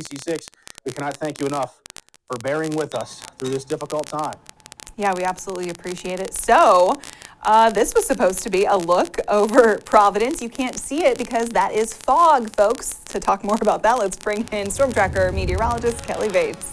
ABC6, we cannot thank you enough for bearing with us through this difficult time. Yeah, we absolutely appreciate it. So, this was supposed to be a look over Providence. You can't see it because that is fog, folks. To talk more about that, let's bring in Storm Tracker meteorologist Kelly Bates.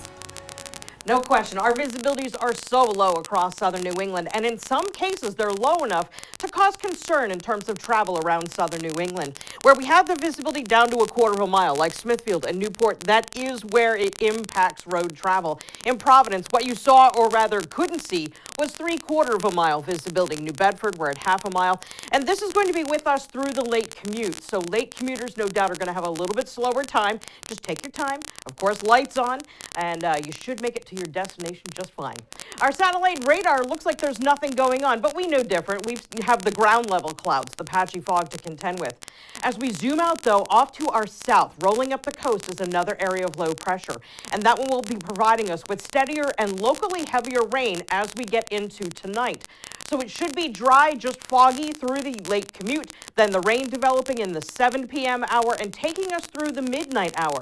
No question, our visibilities are so low across southern New England, and in some cases they're low enough to cause concern in terms of travel around southern New England. Where we have the visibility down to a quarter of a mile, like Smithfield and Newport, that is where it impacts road travel. In Providence, what you saw, or rather couldn't see, was 3/4 of a mile visibility. New Bedford, we're at half a mile, and this is going to be with us through the late commute. So late commuters, no doubt, are going to have a little bit slower time. Just take your time. Of course, lights on, and you should make it to your destination just fine. Our satellite radar looks like there's nothing going on, but we know different. We have the ground level clouds, the patchy fog to contend with. As we zoom out, though, off to our south, rolling up the coast is another area of low pressure, and that one will be providing us with steadier and locally heavier rain as we get into tonight. So it should be dry, just foggy through the late commute, then the rain developing in the 7 p.m. hour and taking us through the midnight hour.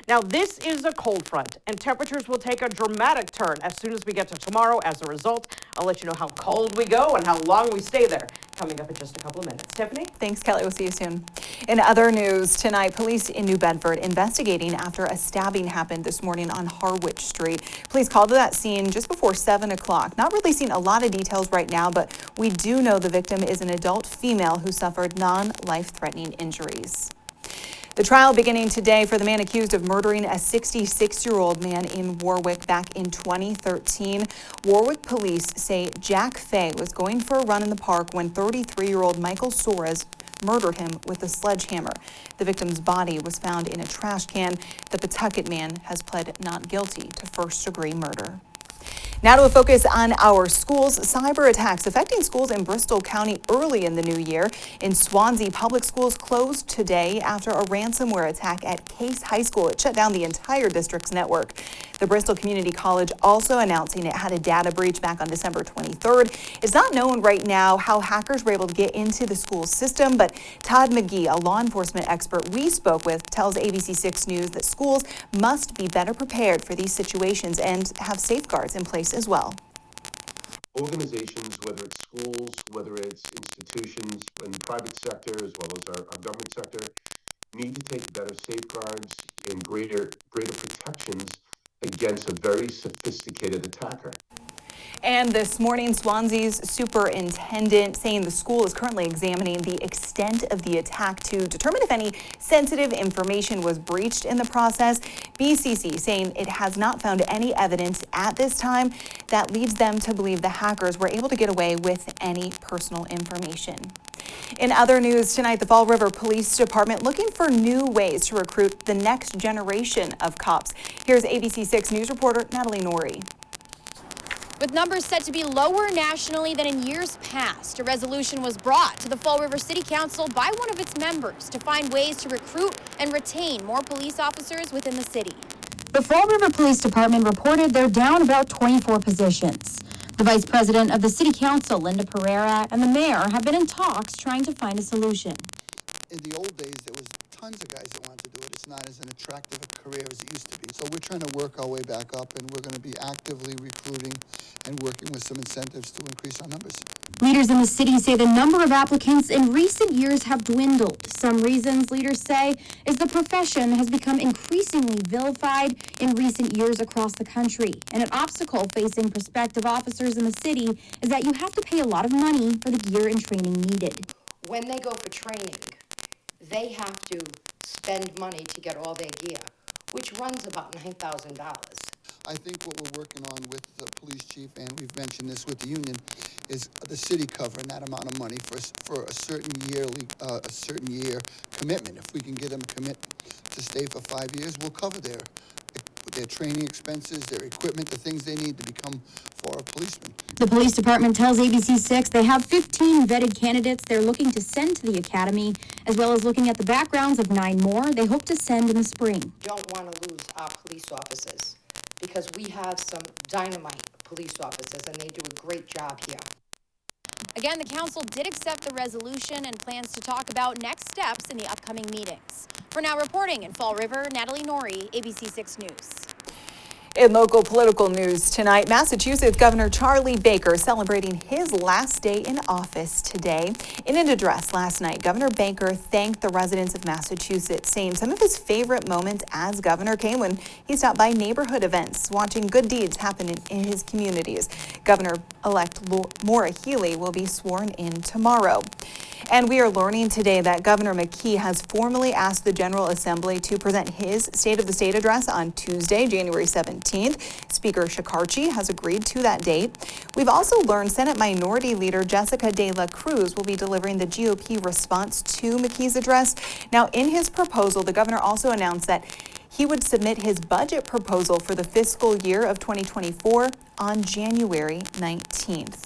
Now, this is a cold front, and temperatures will take a dramatic turn as soon as we get to tomorrow. As a result, I'll let you know how cold we go and how long we stay there coming up in just a couple of minutes. Tiffany? Thanks, Kelly. We'll see you soon. In other news tonight, police in New Bedford investigating after a stabbing happened this morning on Harwich Street. Police called to that scene just before 7 o'clock. Not releasing a lot of details right now, but we do know the victim is an adult female who suffered non-life-threatening injuries. The trial beginning today for the man accused of murdering a 66-year-old man in Warwick back in 2013. Warwick police say Jack Fay was going for a run in the park when 33-year-old Michael Soares murdered him with a sledgehammer. The victim's body was found in a trash can. The Pawtucket man has pled not guilty to first-degree murder. Now to a focus on our schools. Cyber attacks affecting schools in Bristol County early in the new year. In Swansea, public schools closed today after a ransomware attack at Case High School. It shut down the entire district's network. The Bristol Community College also announcing it had a data breach back on December 23rd. It's not known right now how hackers were able to get into the school system, but Todd McGee, a law enforcement expert we spoke with, tells ABC6 News that schools must be better prepared for these situations and have safeguards in place as well. Organizations, whether it's schools, whether it's institutions in the private sector as well as our government sector, need to take better safeguards and greater protections against a very sophisticated attacker. And this morning, Swansea's superintendent saying the school is currently examining the extent of the attack to determine if any sensitive information was breached in the process. BCC saying it has not found any evidence at this time that leads them to believe the hackers were able to get away with any personal information. In other news tonight, the Fall River Police Department looking for new ways to recruit the next generation of cops. Here's ABC6 News reporter Natalie Norrie. With numbers set to be lower nationally than in years past, a resolution was brought to the Fall River City Council by one of its members to find ways to recruit and retain more police officers within the city. The Fall River Police Department reported they're down about 24 positions. The Vice President of the City Council, Linda Pereira, and the Mayor have been in talks trying to find a solution. In the old days, there was tons of guys that wanted to do it. It's not as an attractive a career as it used to be. So we're trying to work our way back up, and we're going to be actively recruiting and working with some incentives to increase our numbers. Leaders in the city say the number of applicants in recent years have dwindled. Some reasons, leaders say, is the profession has become increasingly vilified in recent years across the country. And an obstacle facing prospective officers in the city is that you have to pay a lot of money for the gear and training needed. When they go for training, they have to spend money to get all their gear, which runs about $9,000. I think what we're working on with the police chief, and we've mentioned this with the union, is the city covering that amount of money for a certain year commitment. If we can get them commit to stay for 5 years, we'll cover their training expenses, their equipment, the things they need to become former policemen. The police department tells ABC6 they have 15 vetted candidates they're looking to send to the academy, as well as looking at the backgrounds of 9 more they hope to send in the spring. Don't want to lose our police officers because we have some dynamite police officers and they do a great job here. Again, the council did accept the resolution and plans to talk about next steps in the upcoming meetings. For now, reporting in Fall River, Natalie Norrie, ABC 6 News. In local political news tonight, Massachusetts Governor Charlie Baker celebrating his last day in office today. In an address last night, Governor Baker thanked the residents of Massachusetts, saying some of his favorite moments as governor came when he stopped by neighborhood events, watching good deeds happen in his communities. Governor-elect Maura Healey will be sworn in tomorrow. And we are learning today that Governor McKee has formally asked the General Assembly to present his State of the State address on Tuesday, January 17th. Speaker Shekarchi has agreed to that date. We've also learned Senate Minority Leader Jessica De La Cruz will be delivering the GOP response to McKee's address. Now, in his proposal, the governor also announced that he would submit his budget proposal for the fiscal year of 2024 on January 19th.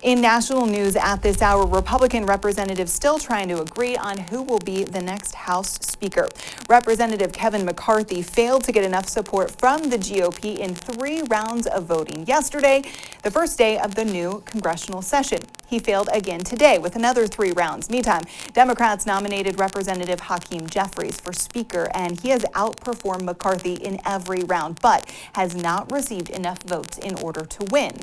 In national news at this hour, Republican representatives still trying to agree on who will be the next House Speaker. Representative Kevin McCarthy failed to get enough support from the GOP in 3 rounds of voting yesterday, the first day of the new congressional session. He failed again today with another 3 rounds. Meantime, Democrats nominated Representative Hakeem Jeffries for Speaker, and he has outperformed McCarthy in every round, but has not received enough votes in order to win.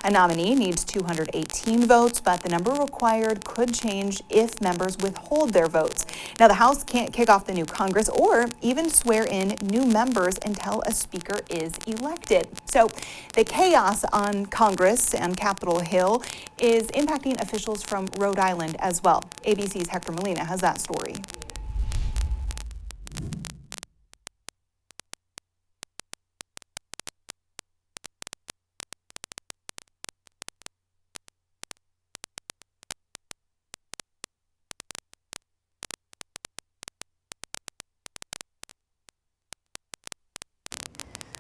A nominee needs 218 votes, but the number required could change if members withhold their votes. Now, the House can't kick off the new Congress or even swear in new members until a speaker is elected. So the chaos on Congress and Capitol Hill is impacting officials from Rhode Island as well. ABC's Hector Molina has that story.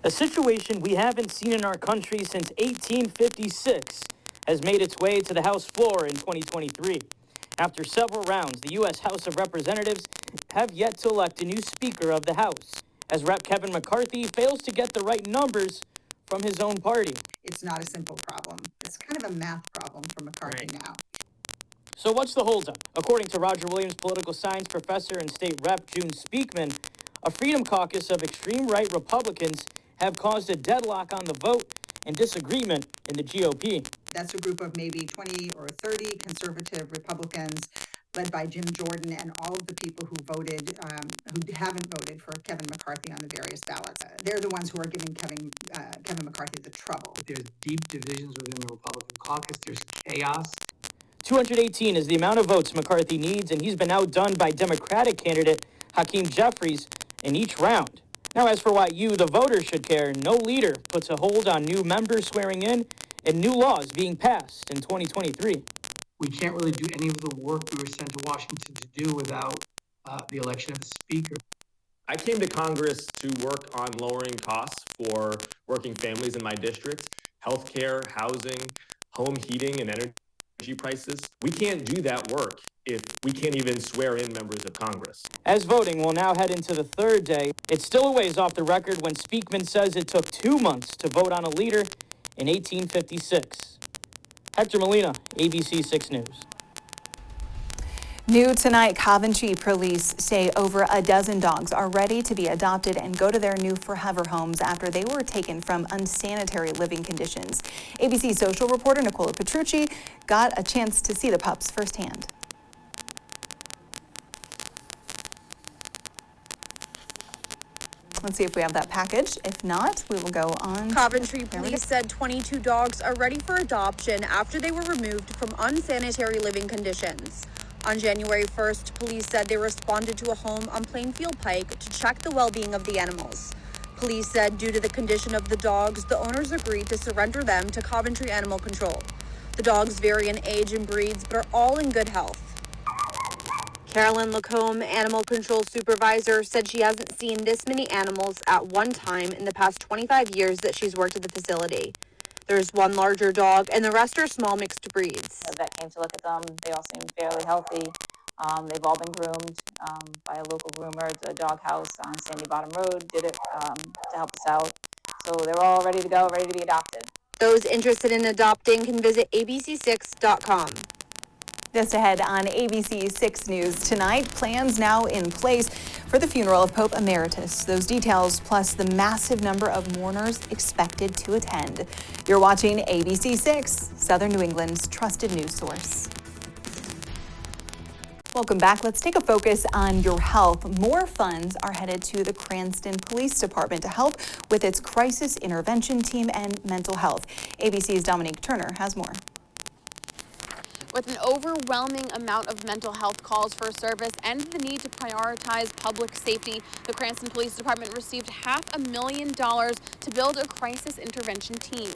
A situation we haven't seen in our country since 1856 has made its way to the House floor in 2023. After several rounds, the U.S. House of Representatives have yet to elect a new Speaker of the House, as Rep. Kevin McCarthy fails to get the right numbers from his own party. It's not a simple problem. It's kind of a math problem for McCarthy now. So what's the holdup? According to Roger Williams, political science professor and state rep June Speakman, a Freedom Caucus of extreme right Republicans have caused a deadlock on the vote and disagreement in the GOP. That's a group of maybe 20 or 30 conservative Republicans led by Jim Jordan and all of the people who voted, who haven't voted for Kevin McCarthy on the various ballots. They're the ones who are giving Kevin McCarthy the trouble. There's deep divisions within the Republican caucus. There's chaos. 218 is the amount of votes McCarthy needs, and he's been outdone by Democratic candidate Hakeem Jeffries in each round. Now, as for why you, the voters, should care, no leader puts a hold on new members swearing in and new laws being passed in 2023. We can't really do any of the work we were sent to Washington to do without the election of a speaker. I came to Congress to work on lowering costs for working families in my district, healthcare, housing, home heating, and energy prices. We can't do that work if we can't even swear in members of Congress. As voting will now head into the 3rd day, it's still a ways off the record when Speakman says it took 2 months to vote on a leader in 1856. Hector Molina, ABC 6 News. New tonight, Coventry police say over a dozen dogs are ready to be adopted and go to their new forever homes after they were taken from unsanitary living conditions. ABC social reporter Nicola Petrucci got a chance to see the pups firsthand. Let's see if we have that package. If not, we will go on. Coventry police said 22 dogs are ready for adoption after they were removed from unsanitary living conditions. On January 1st, police said they responded to a home on Plainfield Pike to check the well-being of the animals. Police said due to the condition of the dogs, the owners agreed to surrender them to Coventry Animal Control. The dogs vary in age and breeds, but are all in good health. Carolyn Lacombe, animal control supervisor, said she hasn't seen this many animals at one time in the past 25 years that she's worked at the facility. There's one larger dog, and the rest are small mixed breeds. The vet came to look at them. They all seem fairly healthy. They've all been groomed by a local groomer. The dog house on Sandy Bottom Road did it to help us out. So they're all ready to go, ready to be adopted. Those interested in adopting can visit abc6.com. Just ahead on ABC 6 News tonight, plans now in place for the funeral of Pope Emeritus. Those details plus the massive number of mourners expected to attend. You're watching ABC 6, Southern New England's trusted news source. Welcome back. Let's take a focus on your health. More funds are headed to the Cranston Police Department to help with its crisis intervention team and mental health. ABC's Dominique Turner has more. With an overwhelming amount of mental health calls for service and the need to prioritize public safety, the Cranston Police Department received $500,000 to build a crisis intervention team.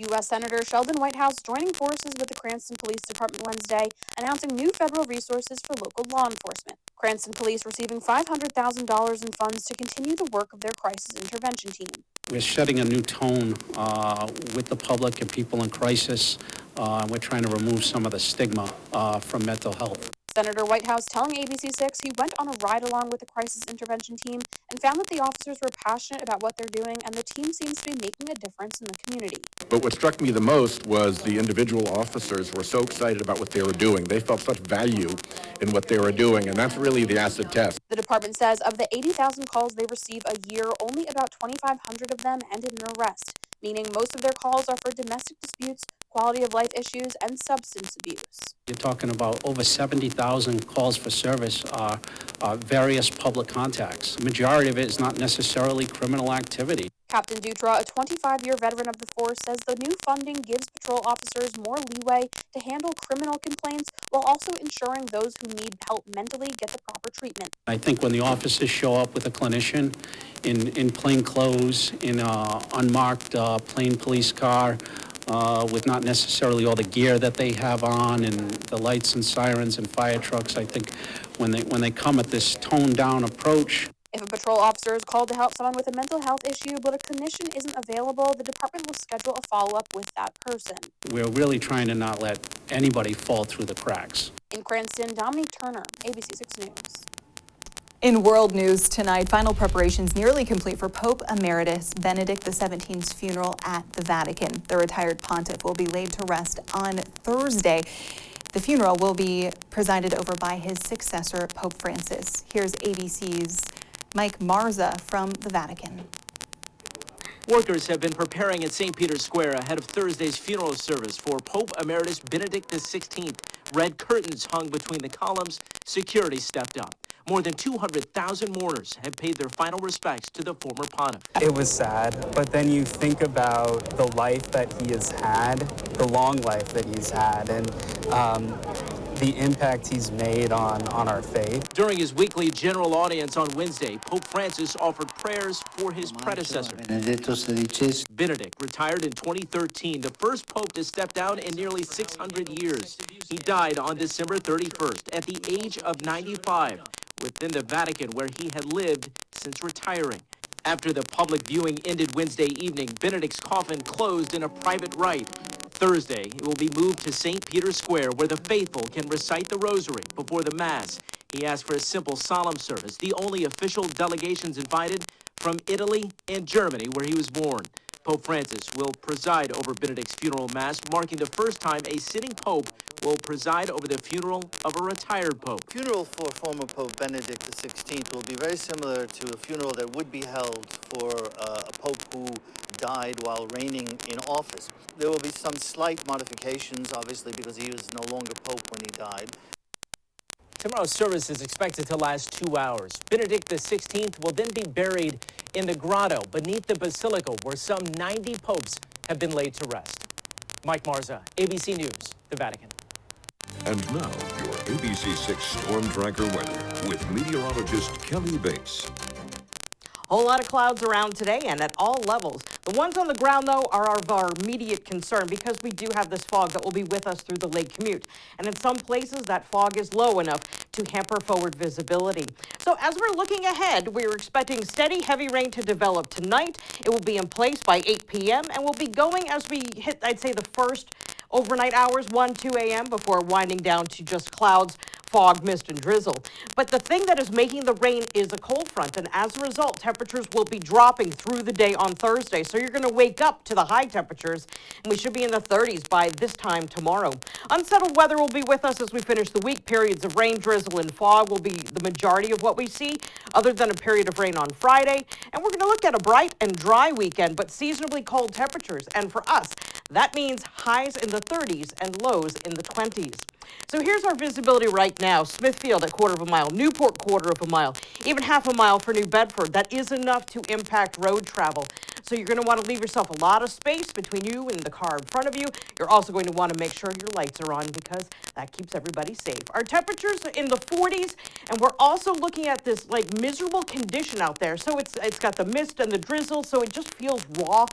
U.S. Senator Sheldon Whitehouse joining forces with the Cranston Police Department Wednesday, announcing new federal resources for local law enforcement. Cranston Police receiving $500,000 in funds to continue the work of their crisis intervention team. We're setting a new tone with the public and people in crisis. We're trying to remove some of the stigma from mental health. Senator Whitehouse telling ABC6 he went on a ride-along with the crisis intervention team and found that the officers were passionate about what they're doing and the team seems to be making a difference in the community. But what struck me the most was the individual officers were so excited about what they were doing. They felt such value in what they were doing, and that's really the acid test. The department says of the 80,000 calls they receive a year, only about 2,500 of them ended in arrest, meaning most of their calls are for domestic disputes, quality of life issues, and substance abuse. You're talking about over 70,000 calls for service are various public contacts. The majority of it is not necessarily criminal activity. Captain Dutra, a 25-year veteran of the force, says the new funding gives patrol officers more leeway to handle criminal complaints while also ensuring those who need help mentally get the proper treatment. I think when the officers show up with a clinician in plain clothes, in an unmarked plain police car, with not necessarily all the gear that they have on and the lights and sirens and fire trucks, I think when they come at this toned-down approach. If a patrol officer is called to help someone with a mental health issue but a clinician isn't available, the department will schedule a follow-up with that person. We're really trying to not let anybody fall through the cracks. In Cranston, Dominique Turner, ABC 6 News. In world news tonight, final preparations nearly complete for Pope Emeritus Benedict XVII's funeral at the Vatican. The retired pontiff will be laid to rest on Thursday. The funeral will be presided over by his successor, Pope Francis. Here's ABC's Mike Marza from the Vatican. Workers have been preparing at St. Peter's Square ahead of Thursday's funeral service for Pope Emeritus Benedict XVI. Red curtains hung between the columns. Security stepped up. More than 200,000 mourners have paid their final respects to the former pontiff. It was sad, but then you think about the life that he has had, the long life that he's had, and the impact he's made on our faith. During his weekly general audience on Wednesday, Pope Francis offered prayers for his predecessor. Benedict retired in 2013, the first pope to step down in nearly 600 years. He died on December 31st at the age of 95 within the Vatican, where he had lived since retiring. After the public viewing ended Wednesday evening, Benedict's coffin closed in a private rite. Thursday, it will be moved to St. Peter's Square, where the faithful can recite the rosary before the Mass. He asked for a simple solemn service, the only official delegations invited from Italy and Germany, where he was born. Pope Francis will preside over Benedict's funeral Mass, marking the first time a sitting pope will preside over the funeral of a retired pope. Funeral for former Pope Benedict XVI will be very similar to a funeral that would be held for a pope who died while reigning in office. There will be some slight modifications, obviously, because he was no longer pope when he died. Tomorrow's service is expected to last 2 hours. Benedict XVI will then be buried in the grotto beneath the basilica, where some 90 popes have been laid to rest. Mike Marza, ABC News, the Vatican. And now, your ABC 6 Storm Tracker weather with meteorologist Kelly Bates. Whole lot of clouds around today and at all levels. The ones on the ground, though, are of our immediate concern because we do have this fog that will be with us through the lake commute. And in some places, that fog is low enough to hamper forward visibility. So as we're looking ahead, we're expecting steady, heavy rain to develop tonight. It will be in place by 8 p.m. and will be going as we hit, I'd say, the first overnight hours, 1, 2 a.m. before winding down to just clouds fog, mist, and drizzle. But the thing that is making the rain is a cold front, and as a result, temperatures will be dropping through the day on Thursday. So you're going to wake up to the high temperatures, and we should be in the 30s by this time tomorrow. Unsettled weather will be with us as we finish the week. Periods of rain, drizzle, and fog will be the majority of what we see, other than a period of rain on Friday. And we're going to look at a bright and dry weekend, but seasonably cold temperatures. And for us, that means highs in the 30s and lows in the 20s. So here's our visibility right now. Smithfield at 1/4 mile, Newport 1/4 mile, even 1/2 mile for New Bedford. That is enough to impact road travel. So you're going to want to leave yourself a lot of space between you and the car in front of you. You're also going to want to make sure your lights are on because that keeps everybody safe. Our temperatures are in the 40s, and we're also looking at this like miserable condition out there. So it's got the mist and the drizzle, so it just feels raw.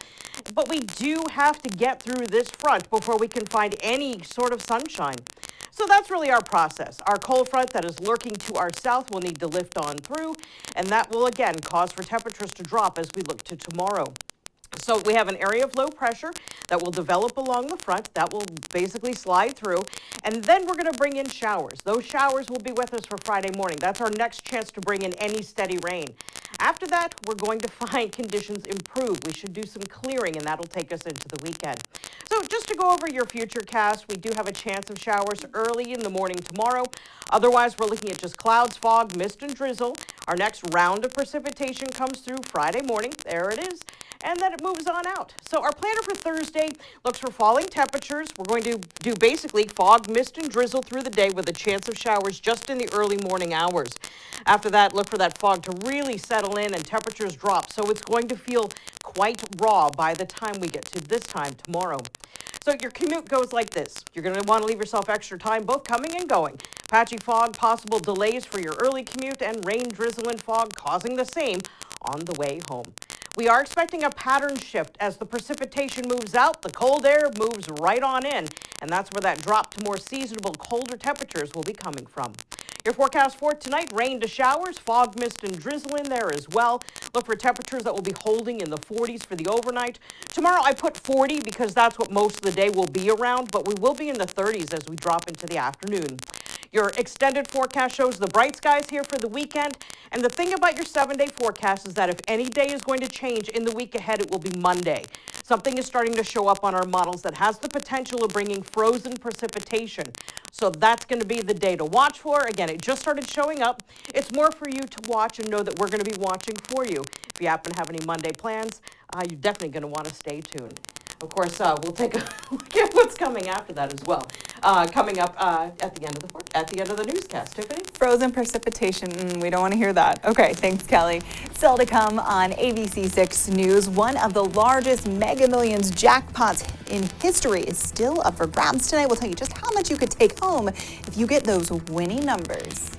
But we do have to get through this front before we can find any sort of sunshine. So that's really our process. Our cold front that is lurking to our south will need to lift on through, and that will again cause for temperatures to drop as we look to tomorrow. So we have an area of low pressure that will develop along the front that will basically slide through, and then we're going to bring in showers. Those showers will be with us for Friday morning. That's our next chance to bring in any steady rain. After that, we're going to find conditions improve. We should do some clearing, and that'll take us into the weekend. So just to go over your future cast, we do have a chance of showers early in the morning tomorrow. Otherwise, we're looking at just clouds, fog, mist, and drizzle. Our next round of precipitation comes through Friday morning. There it is. And then it moves on out. So our planner for Thursday looks for falling temperatures. We're going to do basically fog, mist, and drizzle through the day with a chance of showers just in the early morning hours. After that, look for that fog to really settle in and temperatures drop. So it's going to feel quite raw by the time we get to this time tomorrow. So your commute goes like this. You're going to want to leave yourself extra time both coming and going. Patchy fog, possible delays for your early commute, and rain, drizzle, and fog causing the same on the way home. We are expecting a pattern shift as the precipitation moves out, the cold air moves right on in, and that's where that drop to more seasonable, colder temperatures will be coming from. Your forecast for tonight, rain to showers, fog, mist, and drizzle in there as well. Look for temperatures that will be holding in the 40s for the overnight. Tomorrow I put 40 because that's what most of the day will be around, but we will be in the 30s as we drop into the afternoon. Your extended forecast shows the bright skies here for the weekend. And the thing about your 7-day forecast is that if any day is going to change in the week ahead, it will be Monday. Something is starting to show up on our models that has the potential of bringing frozen precipitation. So that's going to be the day to watch for. Again, it just started showing up. It's more for you to watch and know that we're going to be watching for you. If you happen to have any Monday plans, you're definitely going to want to stay tuned. Of course, we'll take a look at what's coming after that as well. Coming up at the end of the newscast. Tiffany? Frozen precipitation. We don't want to hear that. Okay, thanks, Kelly. Still to come on ABC 6 News, one of the largest Mega Millions jackpots in history is still up for grabs tonight. We'll tell you just how much you could take home if you get those winning numbers.